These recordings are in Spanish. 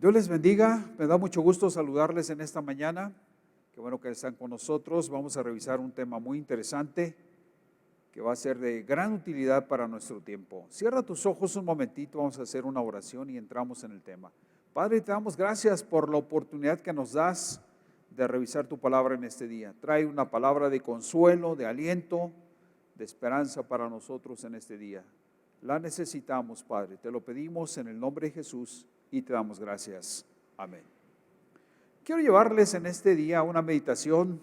Dios les bendiga, me da mucho gusto saludarles en esta mañana. Qué bueno que están con nosotros. Vamos a revisar un tema muy interesante que va a ser de gran utilidad para nuestro tiempo. Cierra tus ojos un momentito, vamos a hacer una oración y entramos en el tema. Padre, te damos gracias por la oportunidad que nos das de revisar tu palabra en este día. Trae una palabra de consuelo, de aliento, de esperanza para nosotros en este día. La necesitamos, Padre, te lo pedimos en el nombre de Jesús y te damos gracias. Amén. Quiero llevarles en este día una meditación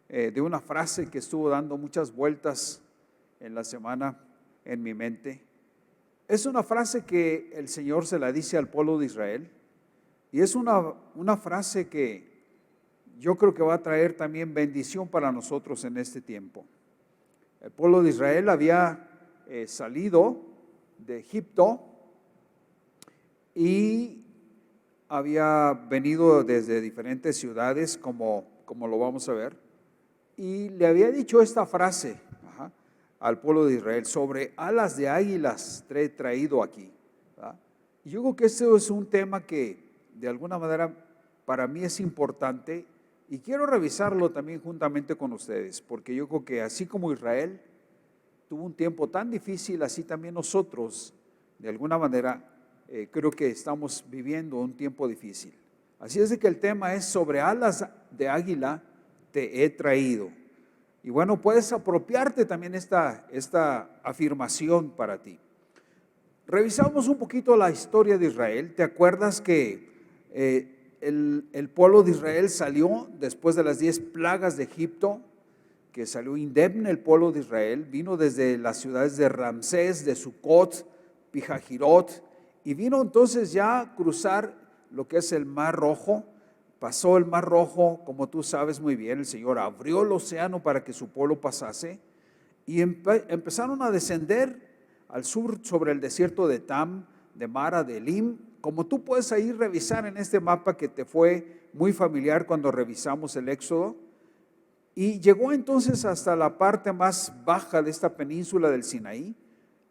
de una frase que estuvo dando muchas vueltas en la semana en mi mente. Es una frase que el Señor se la dice al pueblo de Israel y es una frase que yo creo que va a traer también bendición para nosotros en este tiempo. El pueblo de Israel había salido de Egipto y había venido desde diferentes ciudades, como lo vamos a ver, y le había dicho esta frase al pueblo de Israel: sobre alas de águilas te he traído aquí. Y yo creo que este es un tema que de alguna manera para mí es importante y quiero revisarlo también juntamente con ustedes, porque yo creo que así como Israel tuvo un tiempo tan difícil, así también nosotros de alguna manera creo que estamos viviendo un tiempo difícil. Así es de que el tema es: sobre alas de águila te he traído. Y bueno, puedes apropiarte también esta afirmación para ti. Revisamos un poquito la historia de Israel. ¿Te acuerdas que el pueblo de Israel salió después de las 10 plagas de Egipto? Que salió indemne el pueblo de Israel, vino desde las ciudades de Ramsés, de Sucot, Pijajirot, y vino entonces ya a cruzar lo que es el Mar Rojo. Pasó el Mar Rojo, como tú sabes muy bien, el Señor abrió el océano para que su pueblo pasase y empezaron a descender al sur sobre el desierto de Tam, de Mara, de Elim, como tú puedes ahí revisar en este mapa que te fue muy familiar cuando revisamos el Éxodo. Y llegó entonces hasta la parte más baja de esta península del Sinaí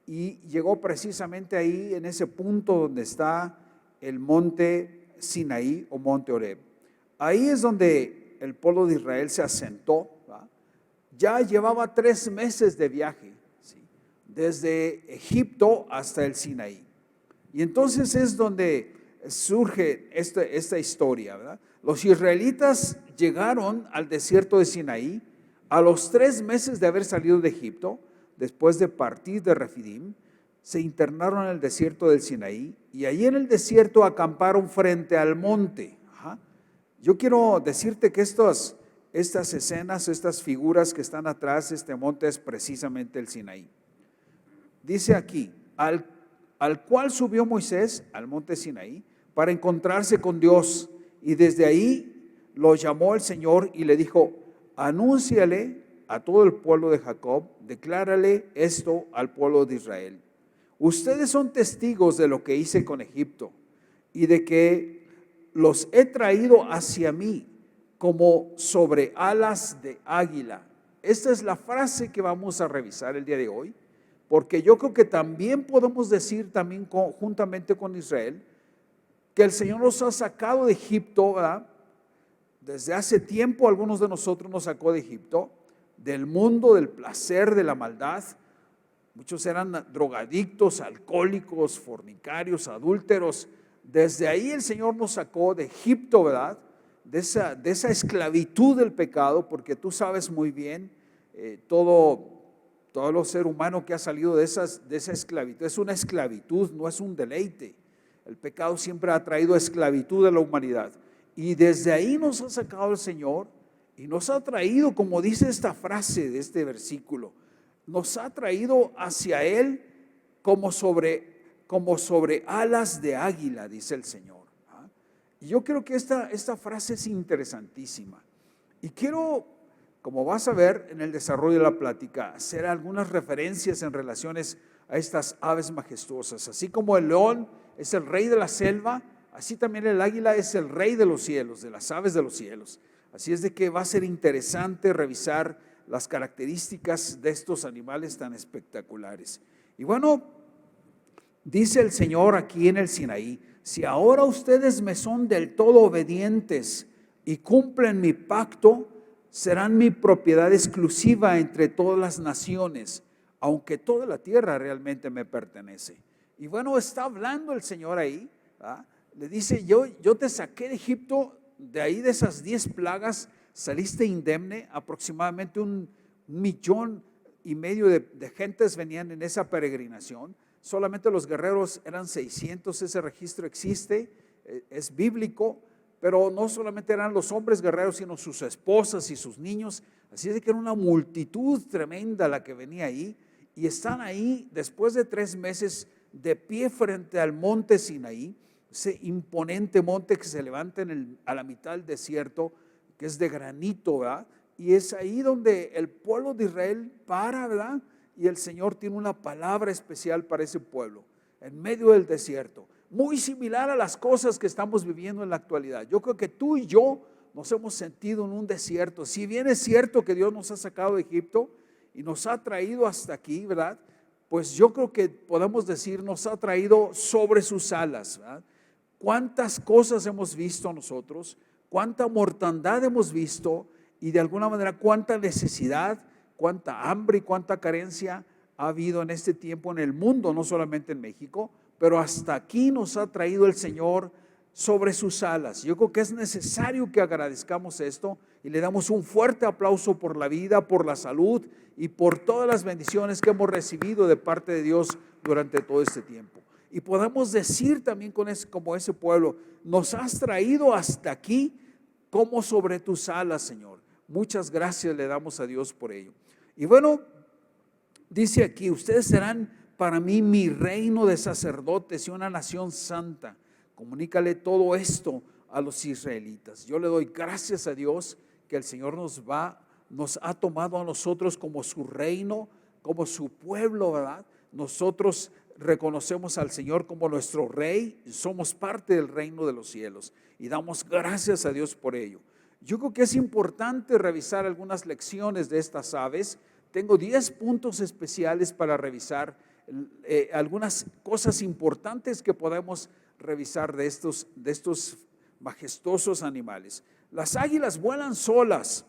y llegó precisamente ahí en ese punto donde está el monte Sinaí o monte Horeb. Ahí es donde el pueblo de Israel se asentó, ¿va? Ya llevaba 3 meses de viaje, ¿sí? Desde Egipto hasta el Sinaí. Y entonces es donde surge esta historia, ¿verdad? Los israelitas llegaron al desierto de Sinaí a los 3 meses de haber salido de Egipto. Después de partir de Refidim, se internaron en el desierto del Sinaí y allí en el desierto acamparon frente al monte. Yo quiero decirte que estas escenas, estas figuras que están atrás, este monte es precisamente el Sinaí. Dice aquí: al cual subió Moisés al monte Sinaí para encontrarse con Dios, y desde ahí lo llamó el Señor y le dijo: anúnciale a todo el pueblo de Jacob, declárale esto al pueblo de Israel: ustedes son testigos de lo que hice con Egipto y de que los he traído hacia mí como sobre alas de águila. Esta es la frase que vamos a revisar el día de hoy, porque yo creo que también podemos decir también juntamente con Israel que el Señor nos ha sacado de Egipto, ¿verdad? Desde hace tiempo algunos de nosotros nos sacó de Egipto, del mundo del placer, de la maldad. Muchos eran drogadictos, alcohólicos, fornicarios, adúlteros. Desde ahí el Señor nos sacó de Egipto, ¿verdad? De esa esclavitud del pecado, porque tú sabes muy bien, todo el ser humano que ha salido de esa esclavitud es una esclavitud, no es un deleite. El pecado siempre ha traído esclavitud a la humanidad. Y desde ahí nos ha sacado el Señor y nos ha traído, como dice esta frase de este versículo, nos ha traído hacia Él como sobre alas de águila, dice el Señor. Y yo creo que esta frase es interesantísima. Y quiero, como vas a ver en el desarrollo de la plática, hacer algunas referencias en relaciones a estas aves majestuosas. Así como el león es el rey de la selva, así también el águila es el rey de los cielos, de las aves de los cielos. Así es de que va a ser interesante revisar las características de estos animales tan espectaculares. Y bueno, dice el Señor aquí en el Sinaí, si ahora ustedes me son del todo obedientes y cumplen mi pacto, serán mi propiedad exclusiva entre todas las naciones, aunque toda la tierra realmente me pertenece. Y bueno, está hablando el Señor ahí, ¿verdad? Le dice, yo te saqué de Egipto, de ahí de esas 10 plagas, saliste indemne, aproximadamente 1,5 millones de gentes venían en esa peregrinación. Solamente los guerreros eran 600, ese registro existe, es bíblico, pero no solamente eran los hombres guerreros, sino sus esposas y sus niños. Así es de que era una multitud tremenda la que venía ahí, y están ahí después de 3 meses de pie frente al monte Sinaí, ese imponente monte que se levanta a la mitad del desierto, que es de granito, ¿verdad? Y es ahí donde el pueblo de Israel para, ¿verdad? Y el Señor tiene una palabra especial para ese pueblo, en medio del desierto, muy similar a las cosas que estamos viviendo en la actualidad. Yo creo que tú y yo nos hemos sentido en un desierto. Si bien es cierto que Dios nos ha sacado de Egipto y nos ha traído hasta aquí, ¿verdad? Pues yo creo que podemos decir, nos ha traído sobre sus alas, ¿verdad? Cuántas cosas hemos visto nosotros, cuánta mortandad hemos visto, y de alguna manera cuánta necesidad, cuánta hambre y cuánta carencia ha habido en este tiempo en el mundo, no solamente en México, pero hasta aquí nos ha traído el Señor sobre sus alas. Yo creo que es necesario que agradezcamos esto y le damos un fuerte aplauso por la vida, por la salud y por todas las bendiciones que hemos recibido de parte de Dios durante todo este tiempo. Y podemos decir también como ese pueblo, nos has traído hasta aquí como sobre tus alas, Señor. Muchas gracias le damos a Dios por ello. Y bueno, dice aquí, ustedes serán para mí mi reino de sacerdotes y una nación santa. Comunícale todo esto a los israelitas. Yo le doy gracias a Dios que el Señor nos ha tomado a nosotros como su reino, como su pueblo, ¿verdad? Nosotros reconocemos al Señor como nuestro rey, somos parte del reino de los cielos y damos gracias a Dios por ello. Yo creo que es importante revisar algunas lecciones de estas aves. Tengo 10 puntos especiales para revisar, algunas cosas importantes que podemos revisar de estos majestuosos animales. Las águilas vuelan solas,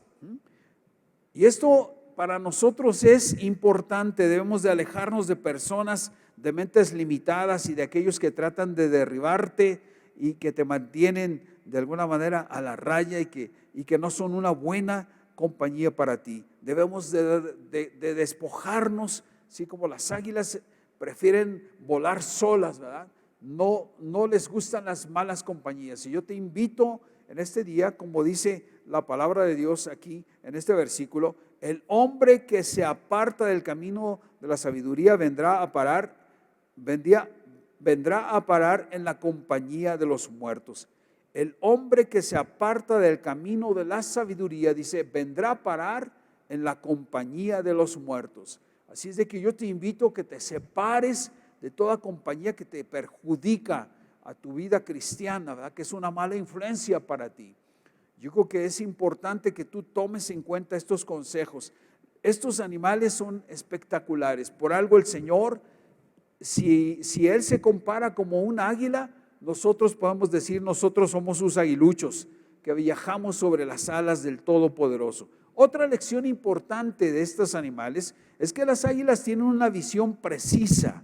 y esto para nosotros es importante. Debemos de alejarnos de personas de mentes limitadas y de aquellos que tratan de derribarte y que te mantienen de alguna manera a la raya y que no son una buena compañía para ti. Debemos de despojarnos, así como las águilas prefieren volar solas, ¿verdad? No les gustan las malas compañías. Y yo te invito en este día, como dice la palabra de Dios aquí en este versículo, el hombre que se aparta del camino de la sabiduría vendrá a parar en la compañía de los muertos. El hombre que se aparta del camino de la sabiduría, dice, vendrá a parar en la compañía de los muertos. Así es de que yo te invito a que te separes de toda compañía que te perjudica a tu vida cristiana, ¿verdad? Que es una mala influencia para ti. Yo creo que es importante que tú tomes en cuenta estos consejos. Estos animales son espectaculares. Por algo el Señor, si Él se compara como un águila, nosotros podemos decir, nosotros somos sus aguiluchos, que viajamos sobre las alas del Todopoderoso. Otra lección importante de estos animales es que las águilas tienen una visión precisa.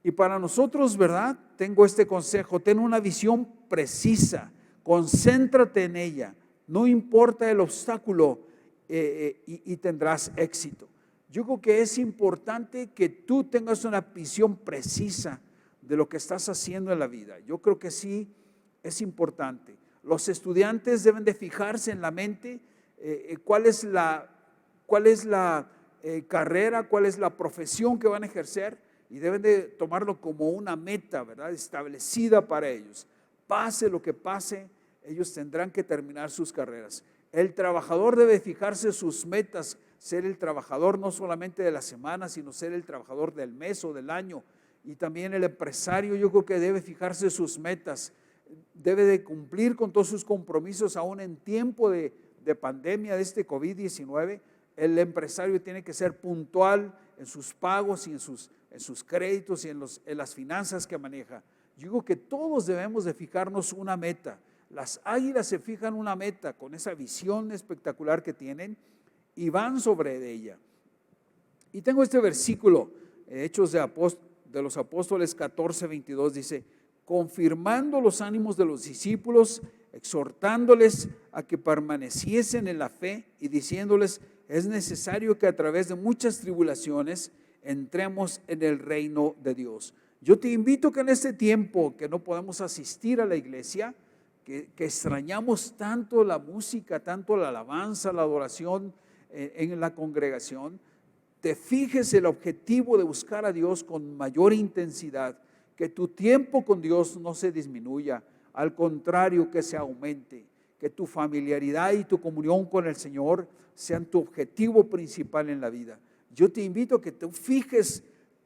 Y para nosotros, ¿verdad? Tengo este consejo: ten una visión precisa, concéntrate en ella, no importa el obstáculo, y tendrás éxito. Yo creo que es importante que tú tengas una visión precisa de lo que estás haciendo en la vida. Yo creo que sí es importante. Los estudiantes deben de fijarse en la mente cuál es la carrera, cuál es la profesión que van a ejercer, y deben de tomarlo como una meta, ¿verdad? Establecida para ellos. Pase lo que pase, ellos tendrán que terminar sus carreras. El trabajador debe fijarse sus metas, ser el trabajador no solamente de la semana, sino ser el trabajador del mes o del año. Y también el empresario, yo creo que debe fijarse sus metas, debe de cumplir con todos sus compromisos aún en tiempo de pandemia de este COVID-19. El empresario tiene que ser puntual, en sus pagos y en sus créditos y en las finanzas que maneja. Yo digo que todos debemos de fijarnos una meta. Las águilas se fijan una meta con esa visión espectacular que tienen y van sobre ella. Y tengo este versículo, Hechos de los Apóstoles 14:22, dice: confirmando los ánimos de los discípulos, exhortándoles a que permaneciesen en la fe y diciéndoles: es necesario que a través de muchas tribulaciones entremos en el reino de Dios. Yo te invito que en este tiempo que no podemos asistir a la iglesia, que extrañamos tanto la música, tanto la alabanza, la adoración en la congregación, te fijes el objetivo de buscar a Dios con mayor intensidad, que tu tiempo con Dios no se disminuya, al contrario, que se aumente, que tu familiaridad y tu comunión con el Señor sean tu objetivo principal en la vida. Yo te invito a que te fijes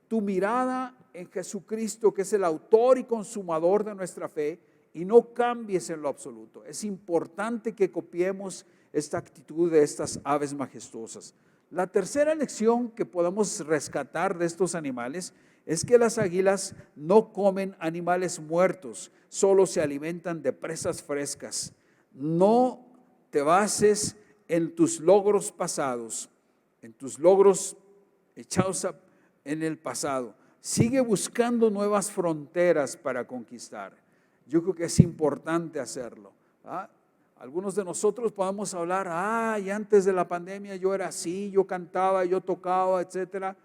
tu mirada en Jesucristo, que es el autor y consumador de nuestra fe, y no cambies en lo absoluto. Es importante que copiemos esta actitud de estas aves majestuosas. La tercera lección que podemos rescatar de estos animales es que las águilas no comen animales muertos, solo se alimentan de presas frescas. No te bases en tus logros pasados, en tus logros echados en el pasado. Sigue buscando nuevas fronteras para conquistar. Yo creo que es importante hacerlo. Algunos de nosotros podemos hablar, y antes de la pandemia yo era así, yo cantaba, yo tocaba, etcétera.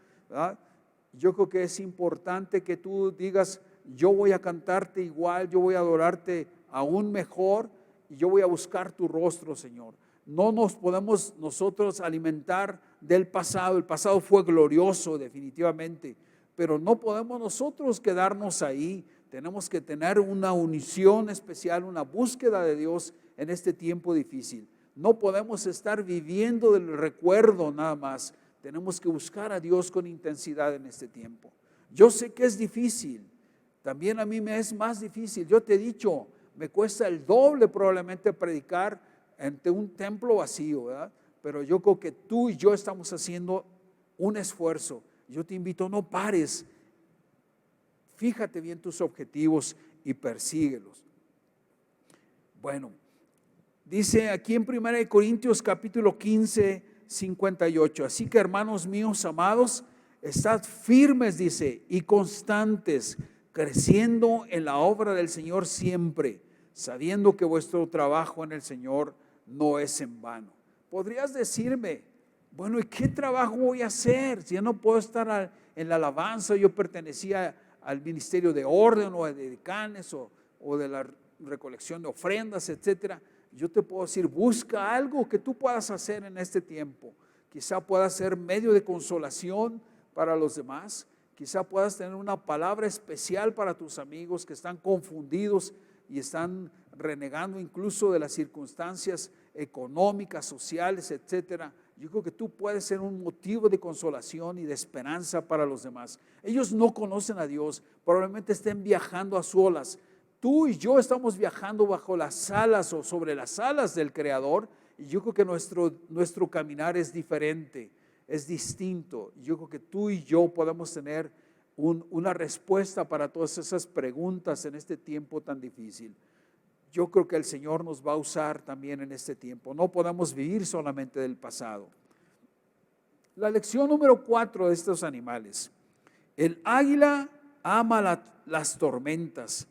Yo creo que es importante que tú digas: yo voy a cantarte igual, yo voy a adorarte aún mejor y yo voy a buscar tu rostro, Señor. No nos podemos nosotros alimentar del pasado. El pasado fue glorioso definitivamente, pero no podemos nosotros quedarnos ahí. Tenemos que tener una unición especial, una búsqueda de Dios en este tiempo difícil. No podemos estar viviendo del recuerdo nada más. Tenemos que buscar a Dios con intensidad en este tiempo. Yo sé que es difícil. También a mí me es más difícil. Yo te he dicho, me cuesta el doble probablemente predicar ante un templo vacío, ¿verdad? Pero yo creo que tú y yo estamos haciendo un esfuerzo. Yo te invito, no pares. Fíjate bien tus objetivos y persíguelos. Bueno, dice aquí en 1 Corintios capítulo 15, 58. Así que, hermanos míos amados, estad firmes, dice, y constantes, creciendo en la obra del Señor siempre, sabiendo que vuestro trabajo en el Señor no es en vano. Podrías decirme: bueno, ¿y qué trabajo voy a hacer? Si yo no puedo estar en la alabanza, yo pertenecía al ministerio de orden o de decanes o de la recolección de ofrendas, etcétera. Yo te puedo decir: busca algo que tú puedas hacer en este tiempo. Quizá puedas ser medio de consolación para los demás. Quizá puedas tener una palabra especial para tus amigos que están confundidos y están renegando incluso de las circunstancias económicas, sociales, etcétera. Yo creo que tú puedes ser un motivo de consolación y de esperanza para los demás. Ellos no conocen a Dios, probablemente estén viajando a solas. Tú y yo estamos viajando bajo las alas o sobre las alas del Creador, y yo creo que nuestro caminar es diferente, es distinto. Yo creo que tú y yo podemos tener una respuesta para todas esas preguntas en este tiempo tan difícil. Yo creo que el Señor nos va a usar también en este tiempo. No podemos vivir solamente del pasado. La lección número 4 de estos animales: el águila ama las tormentas.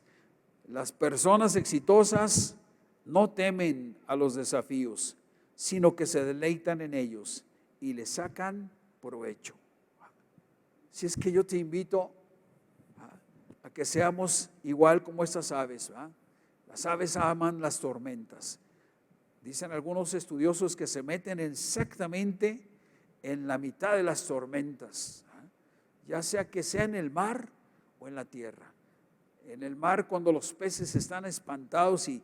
Las personas exitosas no temen a los desafíos, sino que se deleitan en ellos y le sacan provecho. Si es que yo te invito a que seamos igual como estas aves, ¿verdad? Las aves aman las tormentas. Dicen algunos estudiosos que se meten exactamente en la mitad de las tormentas, ya sea en el mar o en la tierra. En el mar, cuando los peces están espantados y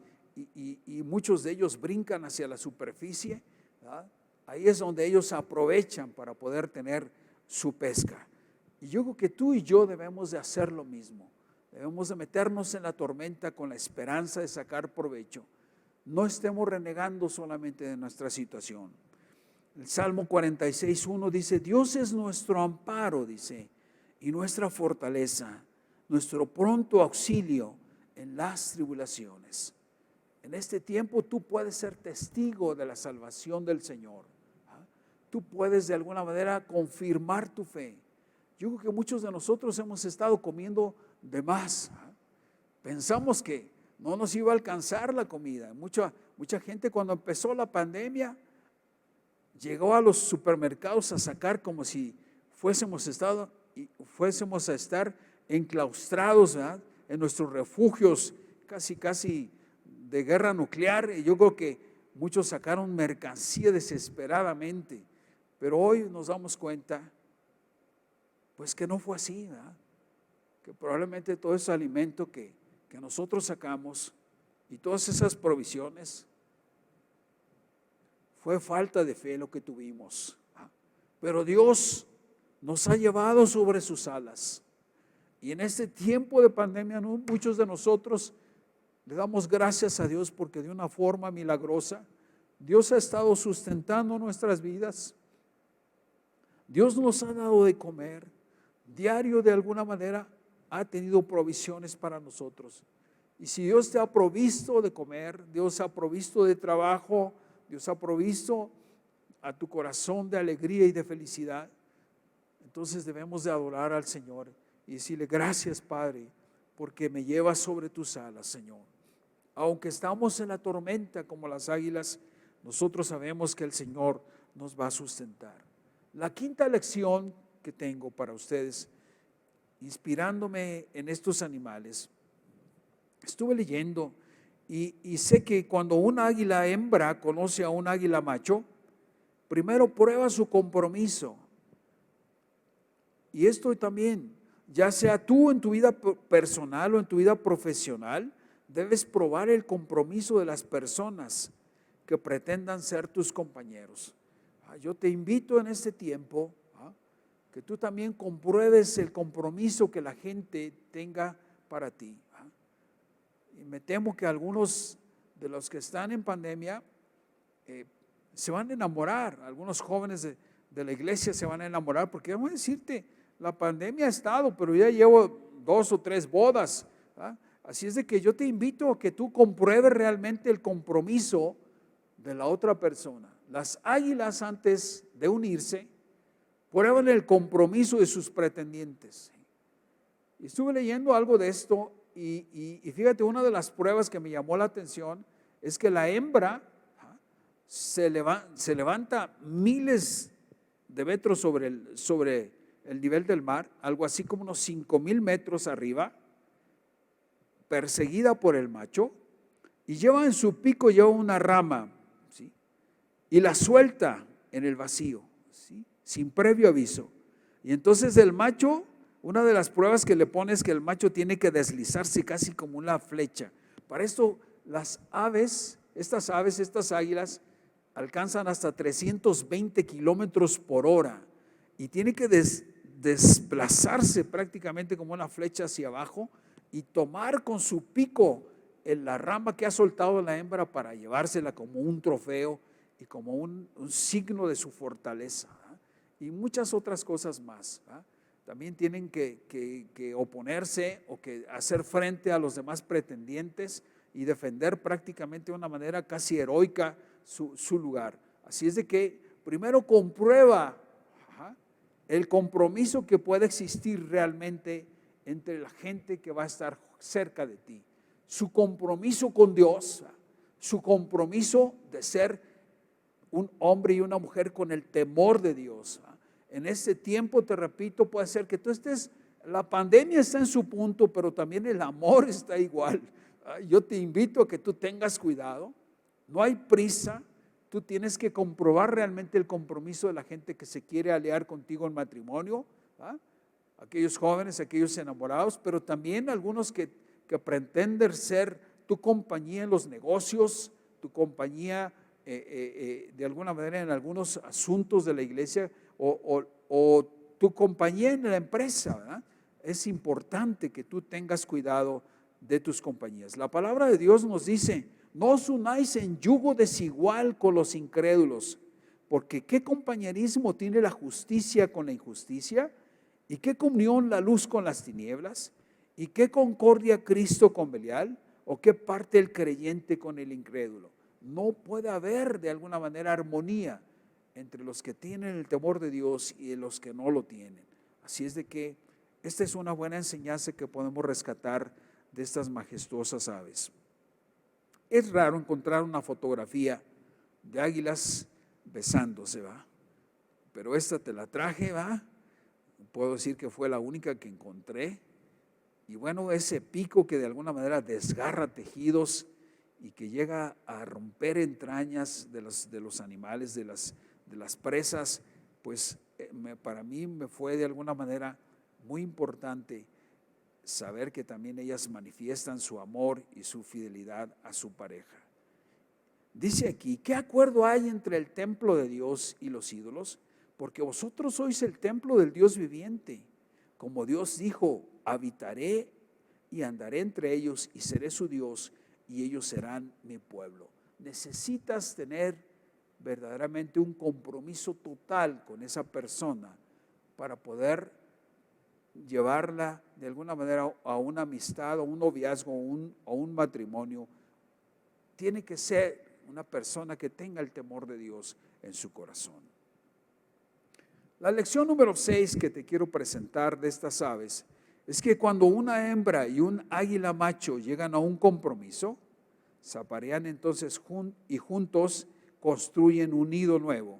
muchos de ellos brincan hacia la superficie, ¿verdad? Ahí es donde ellos aprovechan para poder tener su pesca. Y yo creo que tú y yo debemos de hacer lo mismo. Debemos de meternos en la tormenta con la esperanza de sacar provecho. No estemos renegando solamente de nuestra situación. El Salmo 46:1 dice, Dios es nuestro amparo, dice, y nuestra fortaleza, nuestro pronto auxilio en las tribulaciones. En este tiempo tú puedes ser testigo de la salvación del Señor. Tú puedes de alguna manera confirmar tu fe. Yo creo que muchos de nosotros hemos estado comiendo de más. Pensamos que no nos iba a alcanzar la comida. Mucha gente cuando empezó la pandemia llegó a los supermercados a sacar como si fuésemos a estar enclaustrados, ¿verdad?, en nuestros refugios, casi de guerra nuclear. Y yo creo que muchos sacaron mercancía desesperadamente, pero hoy nos damos cuenta pues que no fue así, ¿verdad? Que probablemente todo ese alimento que nosotros sacamos y todas esas provisiones fue falta de fe lo que tuvimos, ¿verdad? Pero Dios nos ha llevado sobre sus alas. Y en este tiempo de pandemia, muchos de nosotros le damos gracias a Dios porque de una forma milagrosa Dios ha estado sustentando nuestras vidas. Dios nos ha dado de comer diario, de alguna manera ha tenido provisiones para nosotros. Y si Dios te ha provisto de comer, Dios ha provisto de trabajo, Dios ha provisto a tu corazón de alegría y de felicidad, entonces debemos de adorar al Señor y decirle, gracias Padre, porque me llevas sobre tus alas, Señor. Aunque estamos en la tormenta como las águilas, nosotros sabemos que el Señor nos va a sustentar. La quinta lección que tengo para ustedes, inspirándome en estos animales, estuve leyendo y sé que cuando un águila hembra conoce a un águila macho, primero prueba su compromiso. Y esto también, ya sea tú en tu vida personal o en tu vida profesional, debes probar el compromiso de las personas que pretendan ser tus compañeros. Yo te invito en este tiempo que tú también compruebes el compromiso que la gente tenga para ti. Y me temo que algunos de los que están en pandemia se van a enamorar, algunos jóvenes de la iglesia se van a enamorar, porque vamos a decirte, la pandemia ha estado, pero ya llevo 2 o 3 bodas. Así es de que yo te invito a que tú compruebes realmente el compromiso de la otra persona. Las águilas, antes de unirse, prueban el compromiso de sus pretendientes. Y estuve leyendo algo de esto y fíjate, una de las pruebas que me llamó la atención es que la hembra se levanta miles de metros sobre el nivel del mar, algo así como unos 5,000 metros arriba, perseguida por el macho, y lleva en su pico una rama, ¿sí?, y la suelta en el vacío, ¿sí?, sin previo aviso. Y entonces el macho, una de las pruebas que le pone es que el macho tiene que deslizarse casi como una flecha. Para esto las aves, estas águilas, alcanzan hasta 320 kilómetros por hora y tiene que desplazarse prácticamente como una flecha hacia abajo y tomar con su pico en la rama que ha soltado la hembra para llevársela como un trofeo y como un signo de su fortaleza, ¿verdad? Y muchas otras cosas más, ¿verdad? También tienen que oponerse o que hacer frente a los demás pretendientes y defender prácticamente de una manera casi heroica su lugar. Así es de que primero comprueba el compromiso que puede existir realmente entre la gente que va a estar cerca de ti. Su compromiso con Dios, su compromiso de ser un hombre y una mujer con el temor de Dios. En este tiempo, te repito, puede ser que tú estés, la pandemia está en su punto, pero también el amor está igual. Yo te invito a que tú tengas cuidado, no hay prisa, tú tienes que comprobar realmente el compromiso de la gente que se quiere aliar contigo en matrimonio, ¿verdad? Aquellos jóvenes, aquellos enamorados, pero también algunos que pretenden ser tu compañía en los negocios, tu compañía de alguna manera en algunos asuntos de la iglesia o tu compañía en la empresa, ¿verdad? Es importante que tú tengas cuidado de tus compañías. La palabra de Dios nos dice, no os unáis en yugo desigual con los incrédulos, Porque ¿qué compañerismo tiene la justicia con la injusticia? ¿Y qué comunión la luz con las tinieblas? ¿Y qué concordia Cristo con Belial? ¿O qué parte el creyente con el incrédulo? No puede haber de alguna manera armonía entre los que tienen el temor de Dios y los que no lo tienen. Así es de que esta es una buena enseñanza que podemos rescatar de estas majestuosas aves. Es raro encontrar una fotografía de águilas besándose, ¿va? Pero esta te la traje, ¿va? Puedo decir que fue la única que encontré. Y bueno, ese pico que de alguna manera desgarra tejidos y que llega a romper entrañas de los animales, de las presas, pues para mí me fue de alguna manera muy importante saber que también ellas manifiestan su amor y su fidelidad a su pareja. Dice aquí, ¿qué acuerdo hay entre el templo de Dios y los ídolos? Porque vosotros sois el templo del Dios viviente. Como Dios dijo, habitaré y andaré entre ellos y seré su Dios y ellos serán mi pueblo. Necesitas tener verdaderamente un compromiso total con esa persona para poder llevarla de alguna manera a una amistad, a un noviazgo, a un matrimonio. Tiene que ser una persona que tenga el temor de Dios en su corazón. La lección número 6 que te quiero presentar de estas aves es que cuando una hembra y un águila macho llegan a un compromiso, se aparean entonces y juntos construyen un nido nuevo.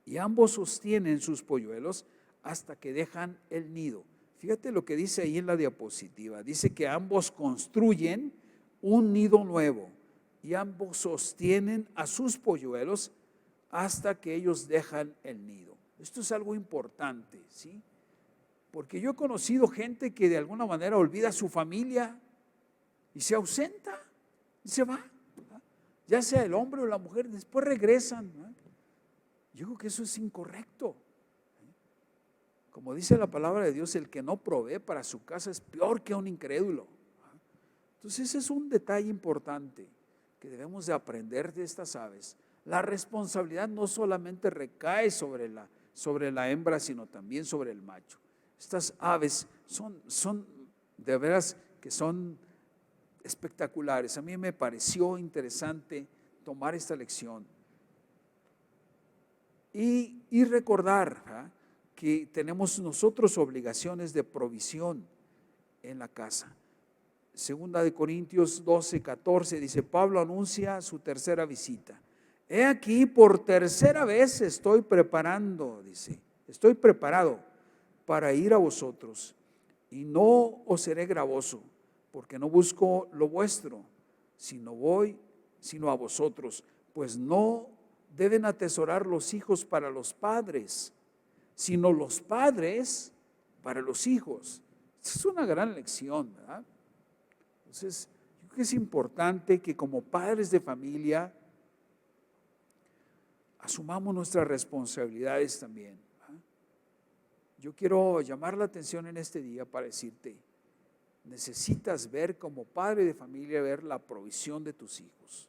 Y ambos sostienen sus polluelos hasta que dejan el nido. Fíjate lo que dice ahí en la diapositiva. Dice que ambos construyen un nido nuevo y ambos sostienen a sus polluelos hasta que ellos dejan el nido. Esto es algo importante, ¿sí? Porque yo he conocido gente que de alguna manera olvida a su familia y se ausenta y se va, ¿verdad? Ya sea el hombre o la mujer, después regresan, ¿verdad? Yo creo que eso es incorrecto. Como dice la palabra de Dios, el que no provee para su casa es peor que un incrédulo. Entonces ese es un detalle importante que debemos de aprender de estas aves. La responsabilidad no solamente recae sobre la hembra, sino también sobre el macho. Estas aves son de veras que son espectaculares. A mí me pareció interesante tomar esta lección y recordar, ¿verdad?, que tenemos nosotros obligaciones de provisión en la casa. Segunda de Corintios 12:14 dice, Pablo anuncia su tercera visita. He aquí, por tercera vez estoy preparado para ir a vosotros, y no os seré gravoso, porque no busco lo vuestro, sino a vosotros, pues no deben atesorar los hijos para los padres, sino los padres para los hijos. Es una gran lección, ¿verdad? Entonces, yo creo que es importante que como padres de familia asumamos nuestras responsabilidades también, ¿verdad? Yo quiero llamar la atención en este día para decirte, necesitas ver como padre de familia, ver la provisión de tus hijos.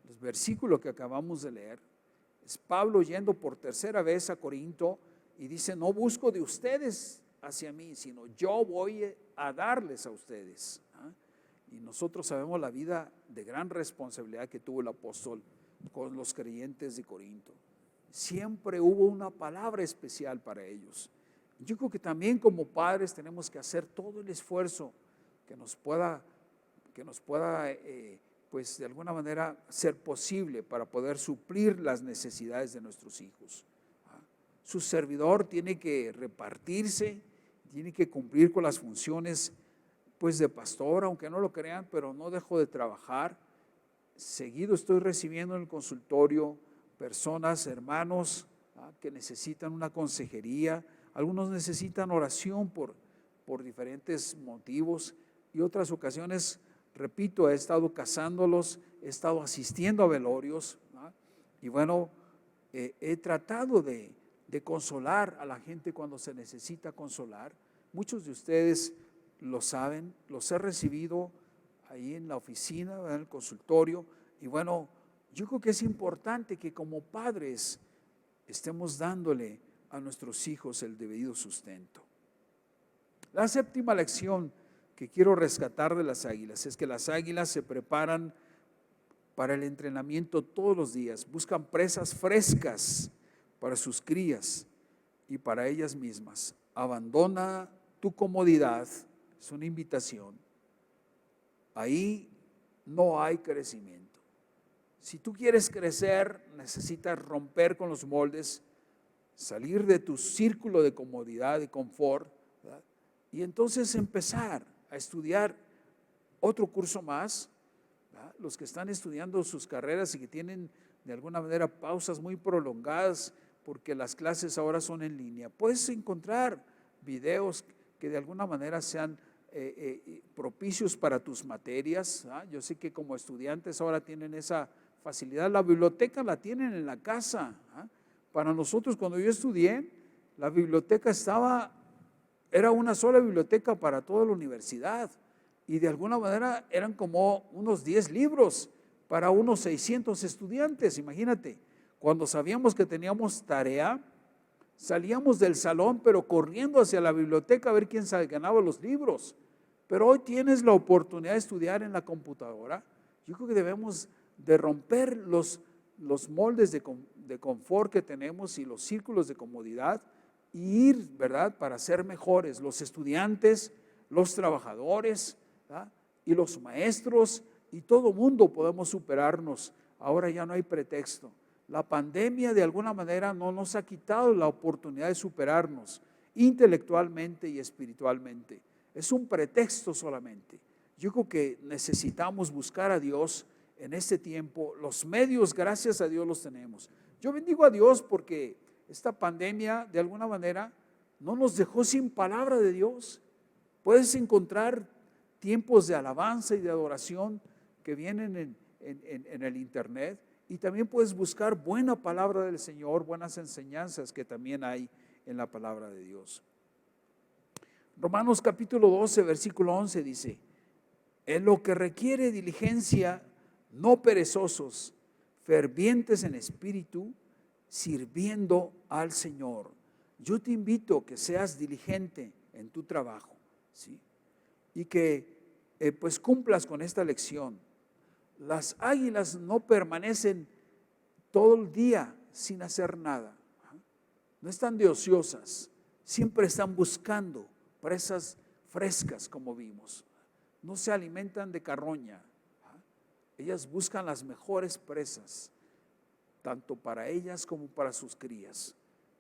El versículo que acabamos de leer es Pablo yendo por tercera vez a Corinto y dice, no busco de ustedes hacia mí, sino yo voy a darles a ustedes. Y nosotros sabemos la vida de gran responsabilidad que tuvo el apóstol con los creyentes de Corinto. Siempre hubo una palabra especial para ellos. Yo creo que también como padres tenemos que hacer todo el esfuerzo que nos pueda pues de alguna manera ser posible para poder suplir las necesidades de nuestros hijos. Su servidor tiene que repartirse, tiene que cumplir con las funciones pues de pastor, aunque no lo crean, pero no dejo de trabajar. Seguido estoy recibiendo en el consultorio personas, hermanos, que necesitan una consejería. Algunos necesitan oración por diferentes motivos y otras ocasiones, repito, he estado casándolos, he estado asistiendo a velorios, ¿no? Y bueno, he tratado de consolar a la gente cuando se necesita consolar. Muchos de ustedes lo saben, los he recibido ahí en la oficina, en el consultorio, y bueno, Yo creo que es importante que como padres estemos dándole a nuestros hijos el debido sustento. La séptima lección que quiero rescatar de las águilas es que las águilas se preparan para el entrenamiento todos los días, buscan presas frescas para sus crías y para ellas mismas. Abandona tu comodidad, es una invitación. Ahí no hay crecimiento. Si tú quieres crecer, necesitas romper con los moldes, salir de tu círculo de comodidad y confort, ¿verdad? Y entonces empezar a estudiar otro curso más, ¿verdad? Los que están estudiando sus carreras y que tienen de alguna manera pausas muy prolongadas porque las clases ahora son en línea, puedes encontrar videos que de alguna manera sean propicios para tus materias. Yo sé que como estudiantes ahora tienen esa facilidad, la biblioteca la tienen en la casa. Para nosotros cuando yo estudié, la biblioteca era una sola biblioteca para toda la universidad y de alguna manera eran como unos 10 libros para unos 600 estudiantes. Imagínate, cuando sabíamos que teníamos tarea, salíamos del salón pero corriendo hacia la biblioteca a ver quién se ganaba los libros. Pero hoy tienes la oportunidad de estudiar en la computadora. Yo creo que debemos de romper los moldes de confort que tenemos y los círculos de comodidad y ir, ¿verdad?, para ser mejores. Los estudiantes, los trabajadores, ¿verdad?, y los maestros y todo mundo podemos superarnos. Ahora ya no hay pretexto. La pandemia de alguna manera no nos ha quitado la oportunidad de superarnos intelectualmente y espiritualmente. Es un pretexto solamente. Yo creo que necesitamos buscar a Dios en este tiempo. Los medios, gracias a Dios, los tenemos. Yo bendigo a Dios porque esta pandemia de alguna manera no nos dejó sin palabra de Dios. Puedes encontrar tiempos de alabanza y de adoración que vienen en el internet y también puedes buscar buena palabra del Señor, buenas enseñanzas que también hay en la palabra de Dios. Romanos capítulo 12, versículo 11 dice: en lo que requiere diligencia, no perezosos, fervientes en espíritu, sirviendo al Señor. Yo te invito a que seas diligente en tu trabajo, ¿sí? Y que pues cumplas con esta lección. Las águilas no permanecen todo el día sin hacer nada, no están de ociosas, siempre están buscando presas frescas, como vimos. No se alimentan de carroña. Ellas buscan las mejores presas, tanto para ellas como para sus crías.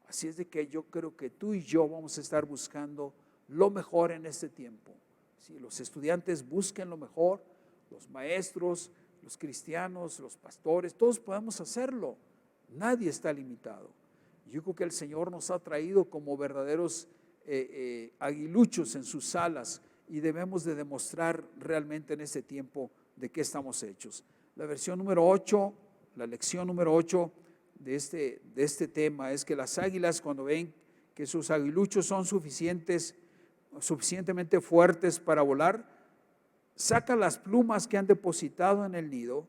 Así es de que yo creo que tú y yo vamos a estar buscando lo mejor en este tiempo. ¿Sí? Los estudiantes busquen lo mejor, los maestros, los cristianos, los pastores, todos podemos hacerlo. Nadie está limitado. Yo creo que el Señor nos ha traído como verdaderos aguiluchos en sus alas y debemos de demostrar realmente en este tiempo de qué estamos hechos. La versión número 8, la lección número 8 de este tema es que las águilas, cuando ven que sus aguiluchos son suficientemente fuertes para volar, sacan las plumas que han depositado en el nido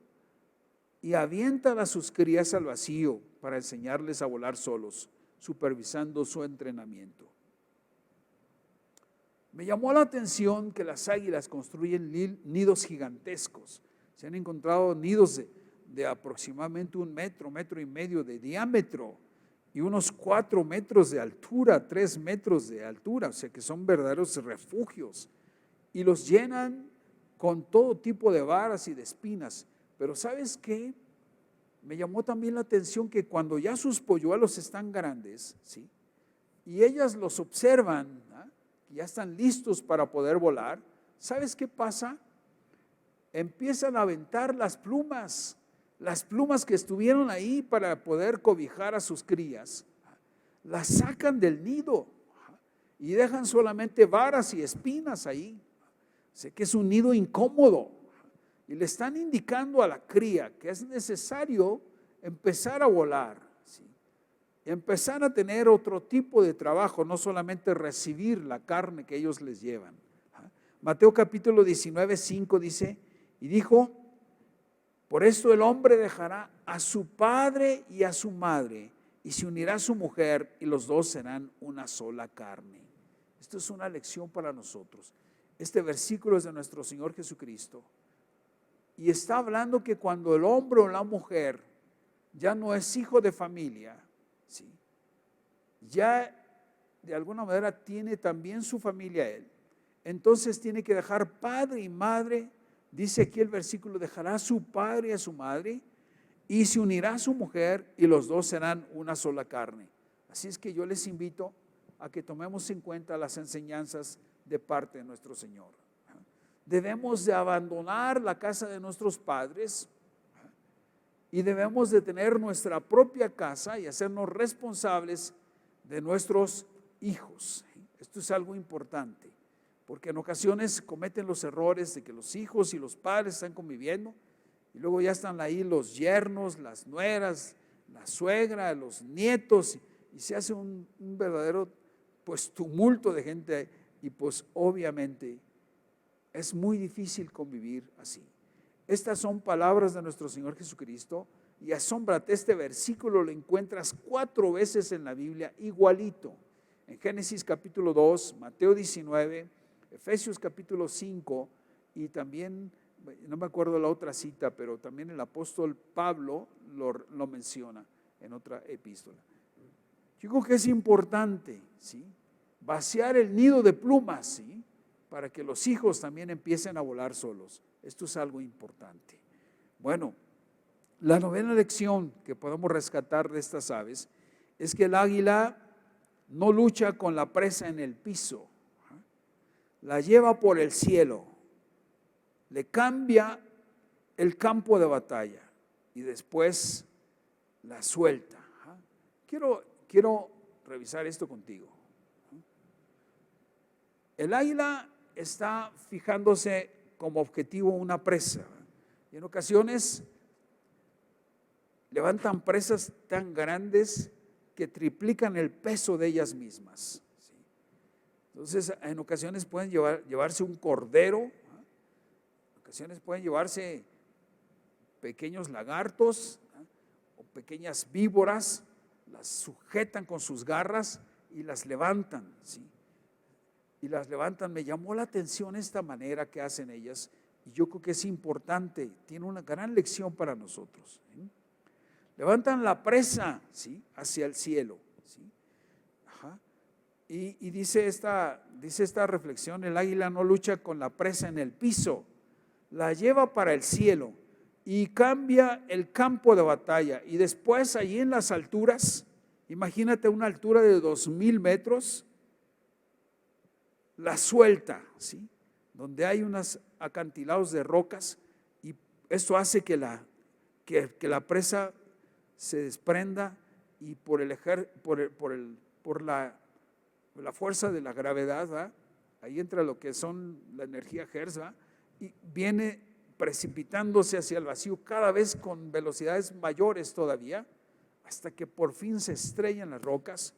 y avientan a sus crías al vacío para enseñarles a volar solos, supervisando su entrenamiento. Me llamó la atención que las águilas construyen nidos gigantescos. Se han encontrado nidos de aproximadamente 1 metro, 1,5 metros de diámetro y unos 4 metros de altura, 3 metros de altura, o sea que son verdaderos refugios. Y los llenan con todo tipo de varas y de espinas. Pero ¿sabes qué? Me llamó también la atención que cuando ya sus polluelos están grandes, ¿sí?, y ellas los observan, ya están listos para poder volar, ¿sabes qué pasa? Empiezan a aventar las plumas que estuvieron ahí para poder cobijar a sus crías, las sacan del nido y dejan solamente varas y espinas ahí. Sé que es un nido incómodo y le están indicando a la cría que es necesario empezar a volar, ¿sí?, empezar a tener otro tipo de trabajo, no solamente recibir la carne que ellos les llevan. Mateo capítulo 19, 5 dice: y dijo: Por esto el hombre dejará a su padre y a su madre y se unirá a su mujer y los dos serán una sola carne. Esto es una lección para nosotros. Este versículo es de nuestro Señor Jesucristo y está hablando que cuando el hombre o la mujer ya no es hijo de familia, ¿sí?, ya de alguna manera tiene también su familia él, entonces tiene que dejar padre y madre. Dice aquí el versículo, dejará a su padre y a su madre y se unirá a su mujer y los dos serán una sola carne. Así es que yo les invito a que tomemos en cuenta las enseñanzas de parte de nuestro Señor. Debemos de abandonar la casa de nuestros padres y debemos de tener nuestra propia casa y hacernos responsables de nuestros hijos. Esto es algo importante, porque en ocasiones cometen los errores de que los hijos y los padres están conviviendo y luego ya están ahí los yernos, las nueras, la suegra, los nietos y se hace un verdadero pues tumulto de gente y pues obviamente es muy difícil convivir así. Estas son palabras de nuestro Señor Jesucristo y asómbrate, este versículo lo encuentras 4 veces en la Biblia igualito. En Génesis capítulo 2, Mateo 19, Efesios capítulo 5 y también, no me acuerdo la otra cita, pero también el apóstol Pablo lo menciona en otra epístola. Yo creo que es importante, ¿sí?, vaciar el nido de plumas, ¿sí?, para que los hijos también empiecen a volar solos. Esto es algo importante. Bueno, la novena lección que podemos rescatar de estas aves es que el águila no lucha con la presa en el piso, la lleva por el cielo, le cambia el campo de batalla y después la suelta. Quiero revisar esto contigo. El águila está fijándose como objetivo una presa y en ocasiones levantan presas tan grandes que triplican el peso de ellas mismas. ¿Sí? Entonces, en ocasiones pueden llevarse un cordero, en ocasiones pueden llevarse pequeños lagartos o pequeñas víboras, las sujetan con sus garras y las levantan, ¿sí?, y las levantan. Me llamó la atención esta manera que hacen ellas y yo creo que es importante, tiene una gran lección para nosotros, ¿sí? Levantan la presa, ¿sí?, hacia el cielo, ¿sí? Y dice esta reflexión, el águila no lucha con la presa en el piso, la lleva para el cielo y cambia el campo de batalla y después allí en las alturas, imagínate una altura de 2000 metros, la suelta, ¿sí?, donde hay unos acantilados de rocas y esto hace que la presa se desprenda y por la fuerza de la gravedad, ¿va?, ahí entra lo que son la energía Hertz, ¿va?, y viene precipitándose hacia el vacío cada vez con velocidades mayores todavía, hasta que por fin se estrella en las rocas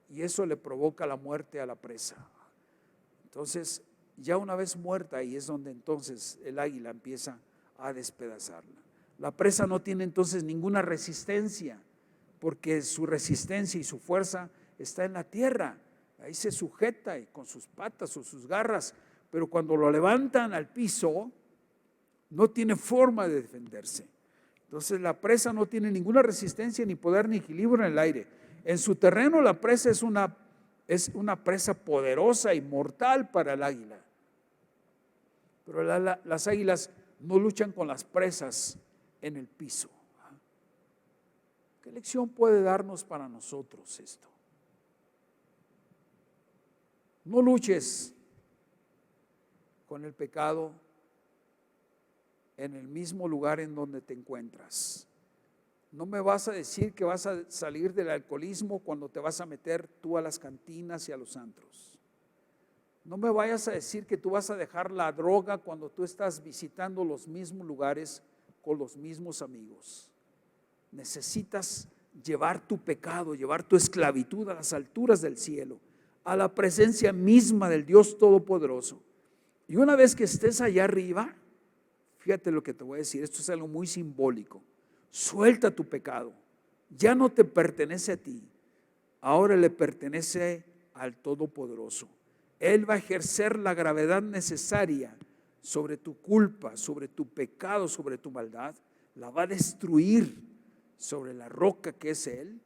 y eso le provoca la muerte a la presa. Entonces, ya una vez muerta ahí es donde entonces el águila empieza a despedazarla. La presa no tiene entonces ninguna resistencia, porque su resistencia y su fuerza está en la tierra. Ahí se sujeta y con sus patas o sus garras, pero cuando lo levantan al piso, no tiene forma de defenderse. Entonces la presa no tiene ninguna resistencia, ni poder, ni equilibrio en el aire. En su terreno la presa es una presa poderosa y mortal para el águila. Pero las águilas no luchan con las presas en el piso. ¿Qué lección puede darnos para nosotros esto? No luches con el pecado en el mismo lugar en donde te encuentras. No me vas a decir que vas a salir del alcoholismo cuando te vas a meter tú a las cantinas y a los antros. No me vayas a decir que tú vas a dejar la droga cuando tú estás visitando los mismos lugares con los mismos amigos. Necesitas llevar tu pecado, llevar tu esclavitud a las alturas del cielo, a la presencia misma del Dios Todopoderoso. Y una vez que estés allá arriba, Fíjate lo que te voy a decir, esto es algo muy simbólico. Suelta tu pecado, ya no te pertenece a ti, ahora le pertenece al Todopoderoso. Él va a ejercer la gravedad necesaria sobre tu culpa, sobre tu pecado, sobre tu maldad. La va a destruir sobre la roca que es Él,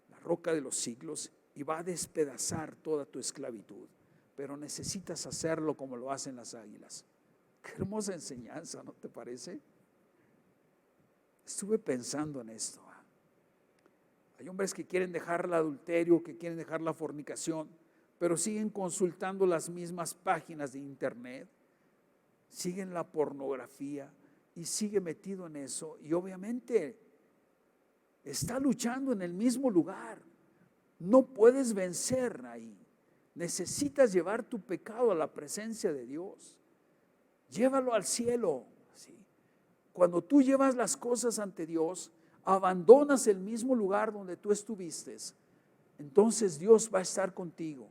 la roca de los siglos, y va a despedazar toda tu esclavitud. Pero necesitas hacerlo como lo hacen las águilas. Qué hermosa enseñanza, ¿no te parece? Estuve pensando en esto. Hay hombres que quieren dejar el adulterio, que quieren dejar la fornicación, pero siguen consultando las mismas páginas de internet, siguen la pornografía y sigue metido en eso, y obviamente está luchando en el mismo lugar. No puedes vencer ahí. Necesitas llevar tu pecado a la presencia de Dios. Llévalo al cielo, ¿sí? Cuando tú llevas las cosas ante Dios, abandonas el mismo lugar donde tú estuviste, entonces Dios va a estar contigo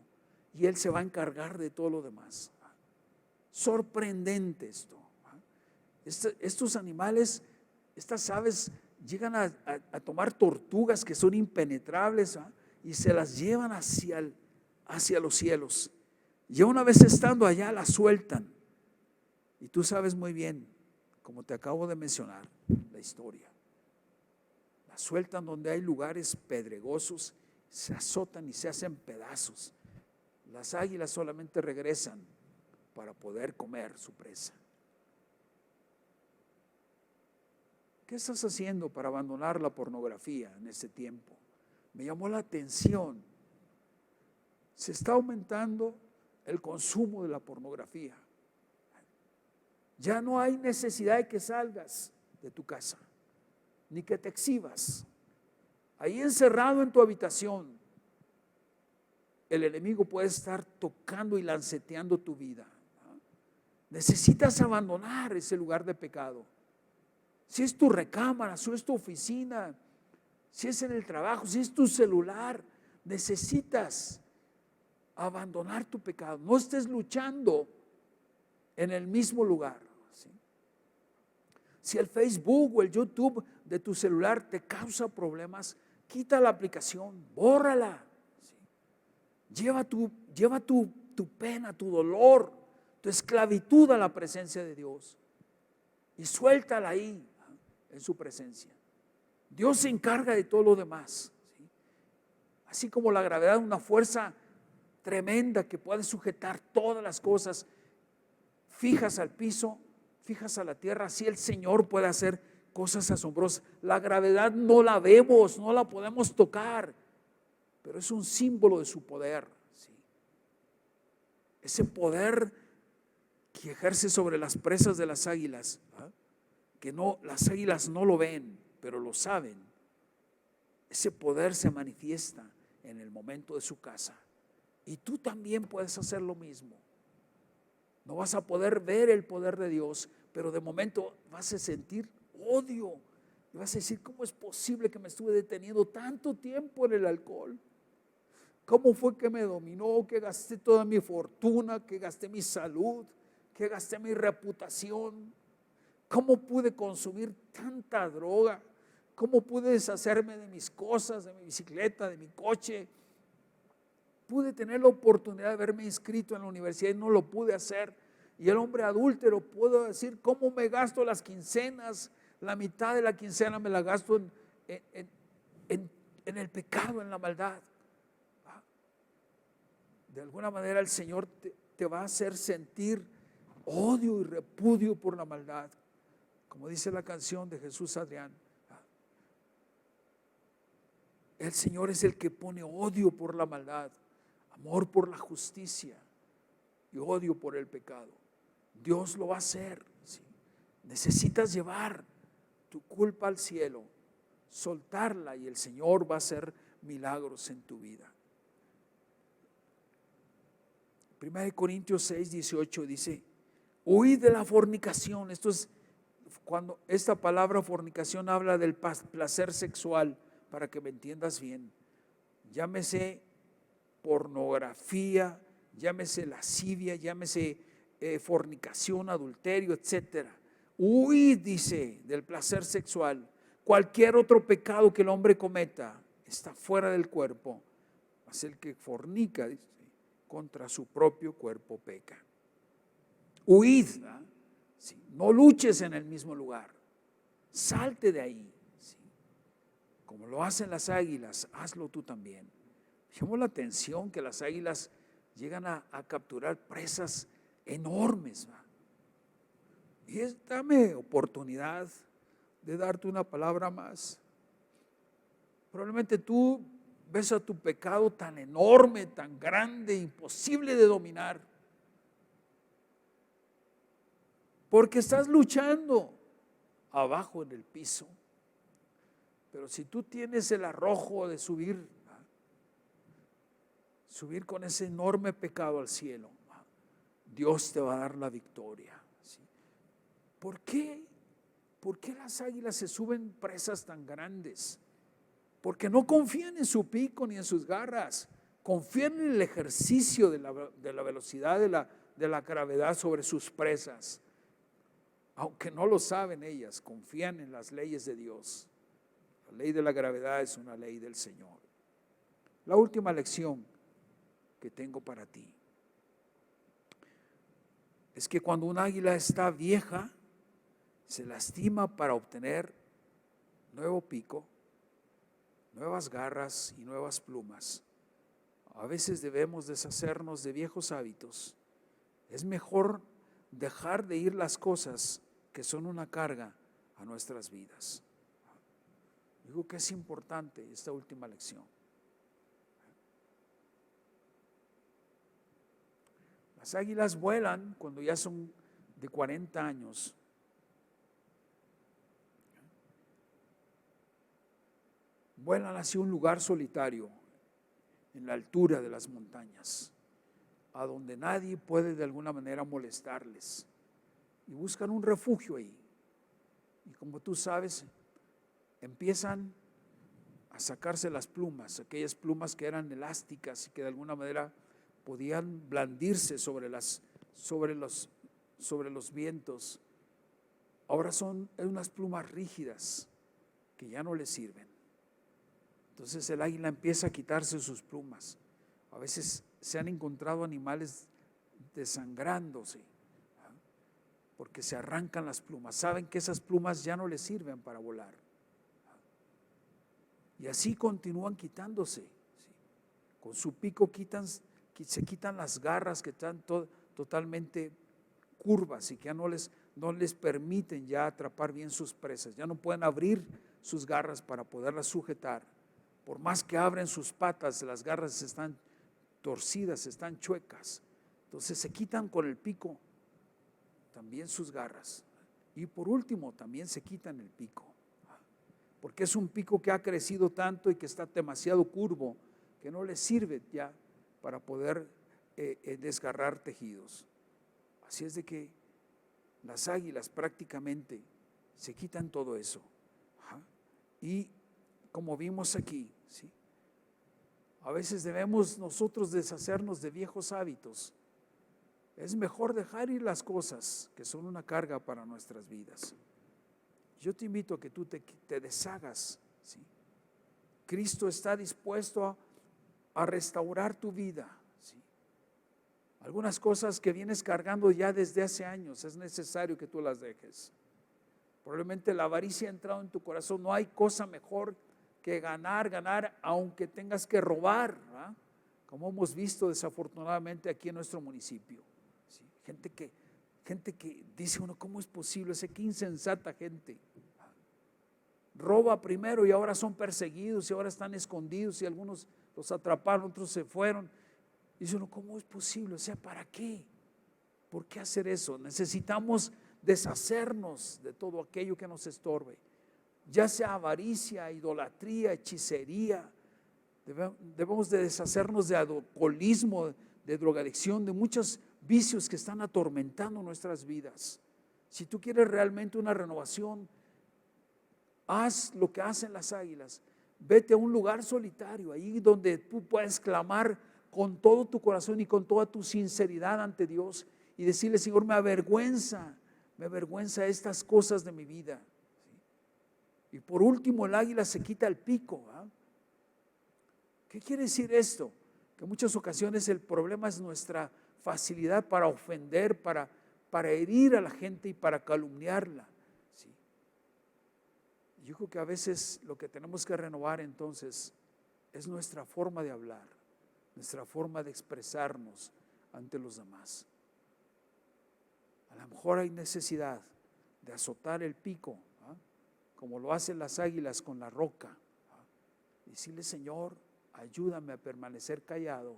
y Él se va a encargar de todo lo demás. Sorprendente esto. Estos animales, estas aves llegan a tomar tortugas que son impenetrables, y se las llevan hacia los cielos. Y una vez estando allá las sueltan. Y tú sabes muy bien, como te acabo de mencionar, la historia. Las sueltan donde hay lugares pedregosos, se azotan y se hacen pedazos. Las águilas solamente regresan para poder comer su presa. ¿Qué estás haciendo para abandonar la pornografía en este tiempo? Me llamó la atención. Se está aumentando el consumo de la pornografía. Ya no hay necesidad de que salgas de tu casa, ni que te exhibas. Ahí encerrado en tu habitación, el enemigo puede estar tocando y lanceteando tu vida. Necesitas abandonar ese lugar de pecado. Si es tu recámara, si es tu oficina, si es en el trabajo, si es tu celular, necesitas abandonar tu pecado. No estés luchando en el mismo lugar, ¿sí? Si el Facebook o el YouTube de tu celular te causa problemas, quita la aplicación, bórrala, ¿sí? Lleva tu pena, tu dolor, tu esclavitud a la presencia de Dios y suéltala ahí, en su presencia. Dios se encarga de todo lo demás, ¿sí? Así como la gravedad es una fuerza tremenda que puede sujetar todas las cosas fijas al piso, fijas a la tierra, así el Señor puede hacer cosas asombrosas. La gravedad no la vemos, no la podemos tocar, pero es un símbolo de su poder, ¿sí? Ese poder que ejerce sobre las presas de las águilas, que no, las águilas no lo ven, pero lo saben. Ese poder se manifiesta en el momento de su caza, y tú también puedes hacer lo mismo. No vas a poder ver el poder de Dios, pero de momento vas a sentir odio y vas a decir: ¿cómo es posible que me estuve deteniendo tanto tiempo en el alcohol? ¿Cómo fue que me dominó? Que gasté toda mi fortuna, que gasté mi salud, que gasté mi reputación. ¿Cómo pude consumir tanta droga? ¿Cómo pude deshacerme de mis cosas, de mi bicicleta, de mi coche? Pude tener la oportunidad de haberme inscrito en la universidad y no lo pude hacer. Y el hombre adúltero, puedo decir: ¿cómo me gasto las quincenas? La mitad de la quincena me la gasto en el pecado, en la maldad. De alguna manera el Señor te va a hacer sentir odio y repudio por la maldad, como dice la canción de Jesús Adrián. El Señor es el que pone odio por la maldad, amor por la justicia y odio por el pecado. Dios lo va a hacer, ¿sí? Necesitas llevar tu culpa al cielo, soltarla, y el Señor va a hacer milagros en tu vida. 1 Corintios 6, 18 dice: huid de la fornicación. Esto es cuando esta palabra fornicación habla del placer sexual, para que me entiendas bien. Llámese pornografía, llámese lascivia, llámese fornicación, adulterio, etcétera. Huid, dice, del placer sexual. Cualquier otro pecado que el hombre cometa está fuera del cuerpo. Mas el que fornica, dice, contra su propio cuerpo peca. Huid, ¿verdad? Sí, no luches en el mismo lugar. Salte de ahí. Sí. Como lo hacen las águilas, hazlo tú también. Llamó la atención que las águilas llegan a capturar presas enormes, ¿verdad? Y dame oportunidad de darte una palabra más. Probablemente tú ves a tu pecado tan enorme, tan grande, imposible de dominar, porque estás luchando abajo en el piso. Pero si tú tienes el arrojo de subir con ese enorme pecado al cielo, Dios te va a dar la victoria. ¿Sí? ¿Por qué? ¿Por qué las águilas se suben presas tan grandes? Porque no confían en su pico ni en sus garras, confían en el ejercicio de la velocidad, de la gravedad sobre sus presas. Aunque no lo saben ellas, confían en las leyes de Dios. La ley de la gravedad es una ley del Señor. La última lección que tengo para ti es que cuando un águila está vieja, se lastima para obtener nuevo pico, nuevas garras y nuevas plumas. A veces debemos deshacernos de viejos hábitos. Es mejor dejar de ir las cosas que son una carga a nuestras vidas. Digo que es importante esta última lección. Las águilas vuelan cuando ya son de 40 años. Vuelan hacia un lugar solitario en la altura de las montañas, a donde nadie puede de alguna manera molestarles, y buscan un refugio ahí. Y como tú sabes, empiezan a sacarse las plumas, aquellas plumas que eran elásticas y que de alguna manera podían blandirse sobre los vientos. Ahora son unas plumas rígidas que ya no les sirven. Entonces el águila empieza a quitarse sus plumas. A veces se han encontrado animales desangrándose porque se arrancan las plumas. Saben que esas plumas ya no les sirven para volar. Y así continúan quitándose. ¿Sí? Con su pico se quitan las garras que están totalmente curvas y que ya no les permiten ya atrapar bien sus presas. Ya no pueden abrir sus garras para poderlas sujetar. Por más que abren sus patas, las garras están torcidas, están chuecas. Entonces se quitan con el pico también sus garras. Y por último también se quitan el pico, porque es un pico que ha crecido tanto y que está demasiado curvo, que no les sirve ya para poder desgarrar tejidos. Así es de que las águilas prácticamente se quitan todo eso. Y como vimos aquí, ¿sí? A veces debemos nosotros deshacernos de viejos hábitos. Es mejor dejar ir las cosas que son una carga para nuestras vidas. Yo te invito a que tú te deshagas, ¿sí? Cristo está dispuesto a restaurar tu vida, ¿sí? Algunas cosas que vienes cargando ya desde hace años, es necesario que tú las dejes. Probablemente la avaricia ha entrado en tu corazón. No hay cosa mejor que ganar, aunque tengas que robar, ¿verdad? Como hemos visto desafortunadamente aquí en nuestro municipio. ¿Sí? Gente que dice uno, ¿cómo es posible? Qué insensata gente. Roba primero y ahora son perseguidos y ahora están escondidos y algunos los atraparon, otros se fueron. Dice uno, ¿cómo es posible? O sea, ¿para qué? ¿Por qué hacer eso? Necesitamos deshacernos de todo aquello que nos estorbe, ya sea avaricia, idolatría, hechicería. Debemos de deshacernos de alcoholismo, de drogadicción, de muchos vicios que están atormentando nuestras vidas. Si tú quieres realmente una renovación, haz lo que hacen las águilas. Vete a un lugar solitario, ahí donde tú puedes clamar con todo tu corazón y con toda tu sinceridad ante Dios y decirle, Señor, me avergüenza Me avergüenza estas cosas de mi vida. ¿Sí? Y por último, el águila se quita el pico. ¿Ah? ¿Qué quiere decir esto? Que en muchas ocasiones el problema es nuestra facilidad para ofender, para herir a la gente y para calumniarla. ¿Sí? Yo creo que a veces lo que tenemos que renovar entonces es nuestra forma de hablar, nuestra forma de expresarnos ante los demás. A lo mejor hay necesidad de azotar el pico, ¿ah? Como lo hacen las águilas con la roca. ¿Ah? Y decirle, Señor, ayúdame a permanecer callado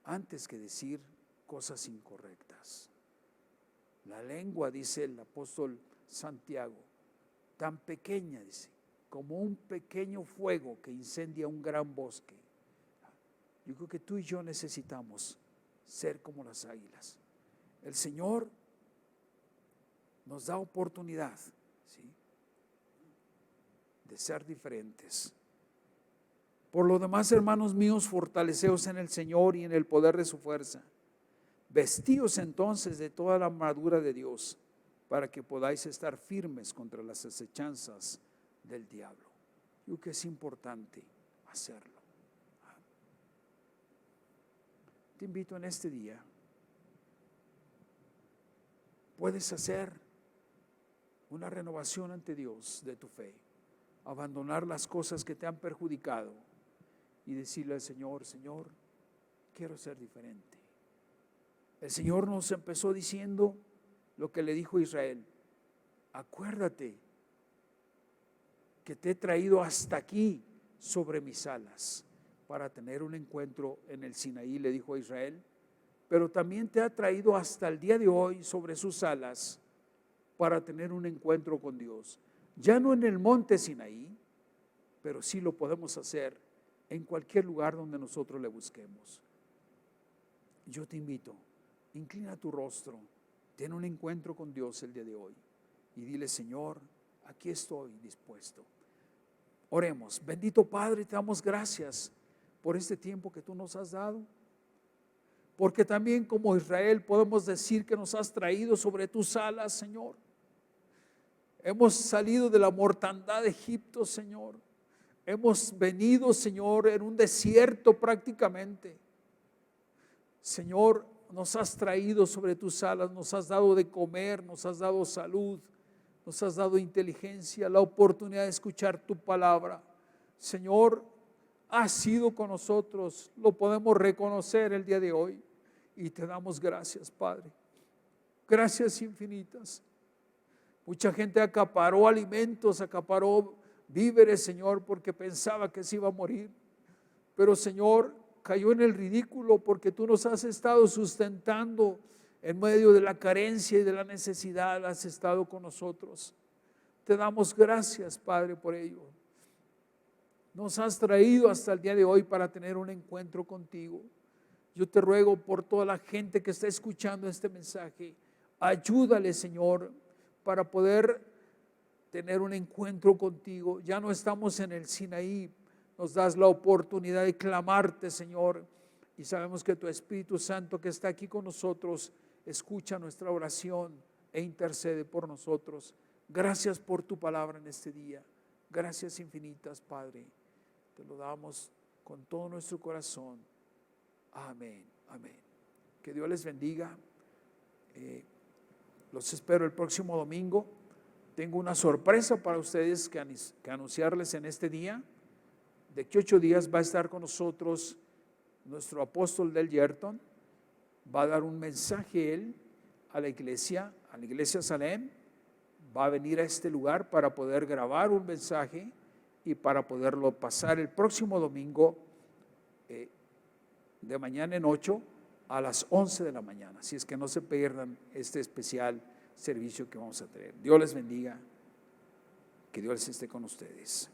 antes que decir cosas incorrectas. La lengua, dice el apóstol Santiago, tan pequeña, dice, como un pequeño fuego que incendia un gran bosque. Yo creo que tú y yo necesitamos ser como las águilas. El Señor nos da oportunidad, ¿sí?, de ser diferentes. Por lo demás, hermanos míos, fortaleceos en el Señor y en el poder de su fuerza. Vestíos entonces de toda la armadura de Dios, para que podáis estar firmes contra las acechanzas del diablo. Yo creo que es importante hacerlo. Te invito en este día. Puedes hacer una renovación ante Dios de tu fe, abandonar las cosas que te han perjudicado y decirle al Señor, Señor, quiero ser diferente. El Señor nos empezó diciendo lo que le dijo a Israel: acuérdate que te he traído hasta aquí sobre mis alas para tener un encuentro en el Sinaí, le dijo a Israel, pero también te ha traído hasta el día de hoy sobre sus alas para tener un encuentro con Dios. Ya no en el monte Sinaí, pero sí lo podemos hacer en cualquier lugar donde nosotros le busquemos. Yo te invito, inclina tu rostro, ten un encuentro con Dios el día de hoy y dile, Señor, aquí estoy dispuesto. Oremos. Bendito Padre, te damos gracias por este tiempo que tú nos has dado, porque también como Israel podemos decir que nos has traído sobre tus alas, Señor. Hemos salido de la mortandad de Egipto, Señor. Hemos venido, Señor, en un desierto prácticamente. Señor, nos has traído sobre tus alas, nos has dado de comer, nos has dado salud, nos has dado inteligencia, la oportunidad de escuchar tu palabra. Señor, has sido con nosotros, lo podemos reconocer el día de hoy y te damos gracias, Padre. Gracias infinitas. Mucha gente acaparó alimentos, acaparó víveres, Señor, porque pensaba que se iba a morir. Pero, Señor, cayó en el ridículo porque tú nos has estado sustentando en medio de la carencia y de la necesidad. Has estado con nosotros. Te damos gracias, Padre, por ello. Nos has traído hasta el día de hoy para tener un encuentro contigo. Yo te ruego por toda la gente que está escuchando este mensaje, ayúdale, Señor, para poder tener un encuentro contigo. Ya no estamos en el Sinaí, nos das la oportunidad de clamarte, Señor, y sabemos que tu Espíritu Santo que está aquí con nosotros escucha nuestra oración e intercede por nosotros. Gracias por tu palabra en este día. Gracias infinitas, Padre. Te lo damos con todo nuestro corazón. Amén, amén. Que Dios les bendiga. Los espero el próximo domingo. Tengo una sorpresa para ustedes que anunciarles en este día. De que 8 días va a estar con nosotros nuestro apóstol del Yerton. Va a dar un mensaje él a la iglesia Salem. Va a venir a este lugar para poder grabar un mensaje y para poderlo pasar el próximo domingo de mañana en 8 a las 11 de la mañana. Así es que no se pierdan este especial servicio que vamos a tener. Dios les bendiga, que Dios esté con ustedes.